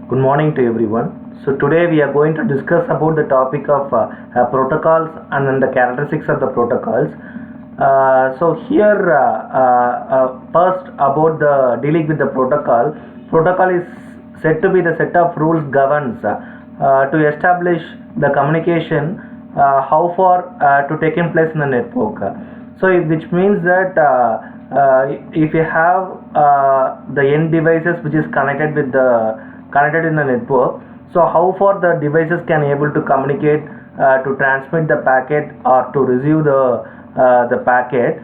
Good morning to everyone. So today we are going to discuss about the topic of protocols and then the characteristics of the protocols. So here first about the dealing with the protocol. Protocol is said to be the set of rules governs to establish the communication how far to take in place in the network. Which means that if you have the end devices which is connected in the network, so how far the devices can able to communicate to transmit the packet or to receive the packet.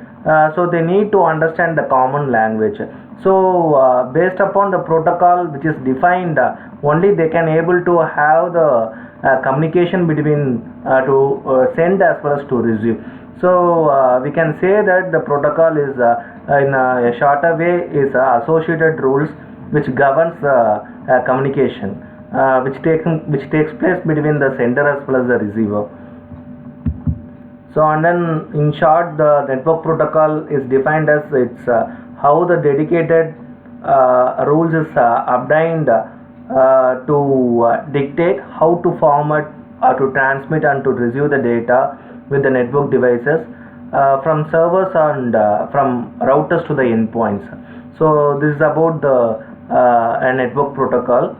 So they need to understand the common language. So based upon the protocol which is defined, only they can able to have the communication between to send as well as to receive. So we can say that the protocol is in a shorter way is associated rules which governs communication which takes place between the sender as well as the receiver. So and then in short, the network protocol is defined as it's how the dedicated rules is obtained to dictate how to format or to transmit and to receive the data with the network devices from servers and from routers to the endpoints. So this is about the a network protocol.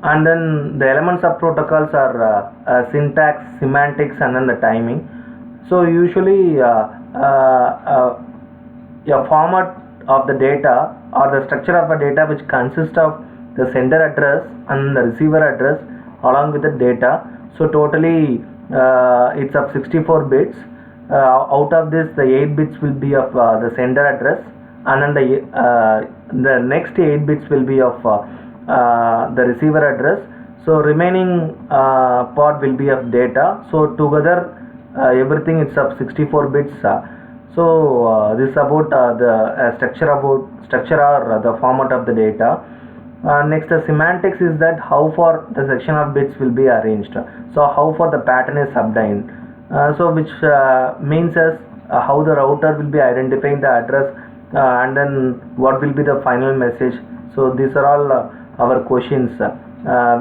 And then the elements of protocols are syntax, semantics, and then the timing. So usually a format of the data or the structure of a data which consists of the sender address and the receiver address along with the data. So totally it's of 64 bits. Out of this, the 8 bits will be of the sender address, and then the next 8 bits will be of the receiver address. So remaining part will be of data. So together everything is of 64 bits. This is about the structure or the format of the data. Next, the semantics is that how far the section of bits will be arranged. So how far the pattern is obtained. Which means as how the router will be identifying the address and then what will be the final message. So these are all our questions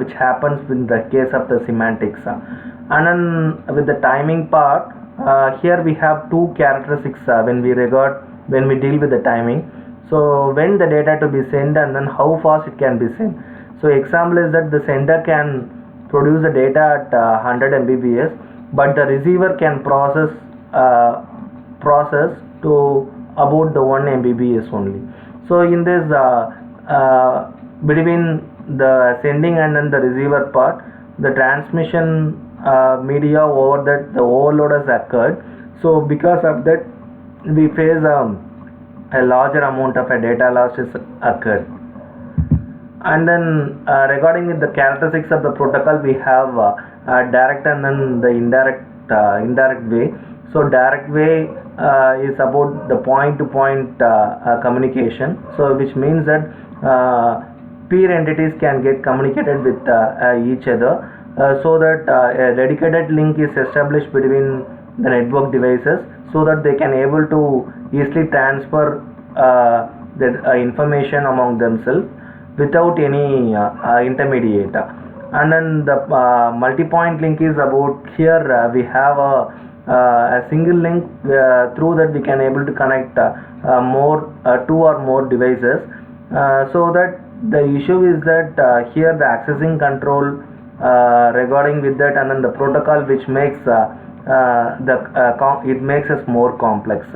which happens in the case of the semantics. And then with the timing part, here we have two characteristics when we deal with the timing. So when the data to be sent and then how fast it can be sent. So example is that the sender can produce the data at 100 Mbps, but the receiver can process to about the 1 Mbps only. So in this between the sending and then the receiver part, the transmission media over that the overload has occurred. So because of that we face a larger amount of a data loss is occurred. And then regarding the characteristics of the protocol, we have direct and then the indirect way. So direct way is about the point to point communication, so which means that peer entities can get communicated with each other, so that a dedicated link is established between the network devices so that they can able to easily transfer the information among themselves without any intermediate. And then the multi-point link is about here we have a single link through that we can able to connect two or more devices, so that the issue is that here the accessing control regarding with that, and then the protocol which makes it makes us more complex.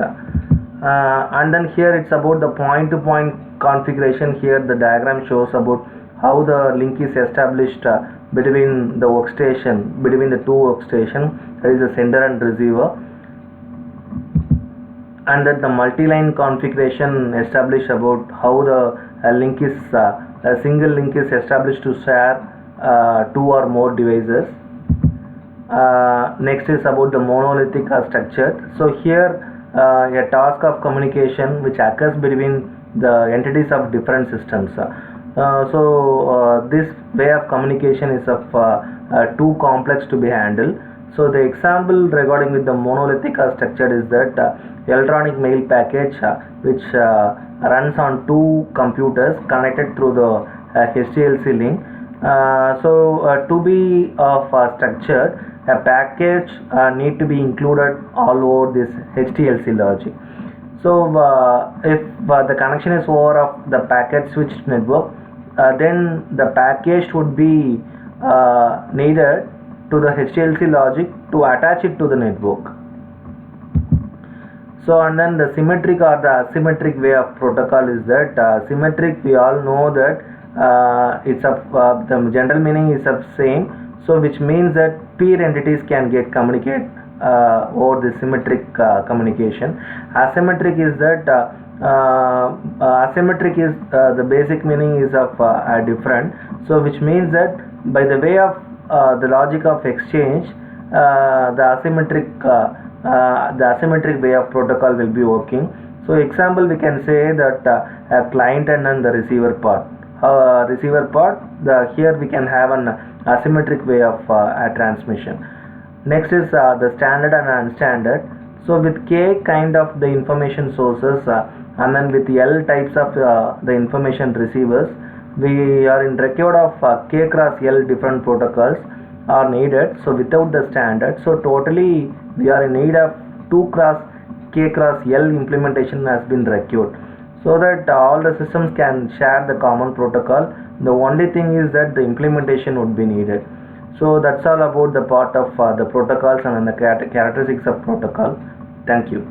And then here it's about the point to point configuration. Here the diagram shows about how the link is established between the two workstation, that is the sender and receiver, and that the multi-line configuration established about how the link is a single link is established to share two or more devices. Next is about the monolithic structure. So here a task of communication which occurs between the entities of different systems. This way of communication is of too complex to be handled. So the example regarding with the monolithic structure is that electronic mail package which runs on two computers connected through the HDLC link. To be structured, a package need to be included all over this HDLC logic. So if the connection is over of the packet switched network, then the package would be needed to the HDLC logic to attach it to the network. So and then the symmetric or the asymmetric way of protocol is that symmetric, we all know that it's a the general meaning is the same. So which means that peer entities can get communicate over the symmetric communication. Asymmetric is that asymmetric is the basic meaning is of different. So which means that by the way of the logic of exchange, the asymmetric way of protocol will be working. So example, we can say that a client and then the receiver part. Here we can have an asymmetric way of transmission. Next is the standard and unstandard. So with K kind of the information sources and then with L types of the information receivers, we are in record of K cross L different protocols are needed. So without the standard, so totally we are in need of 2 cross K cross L implementation has been required, so that all the systems can share the common protocol. The only thing is that the implementation would be needed. So that's all about the part of the protocols and the characteristics of protocol. Thank you.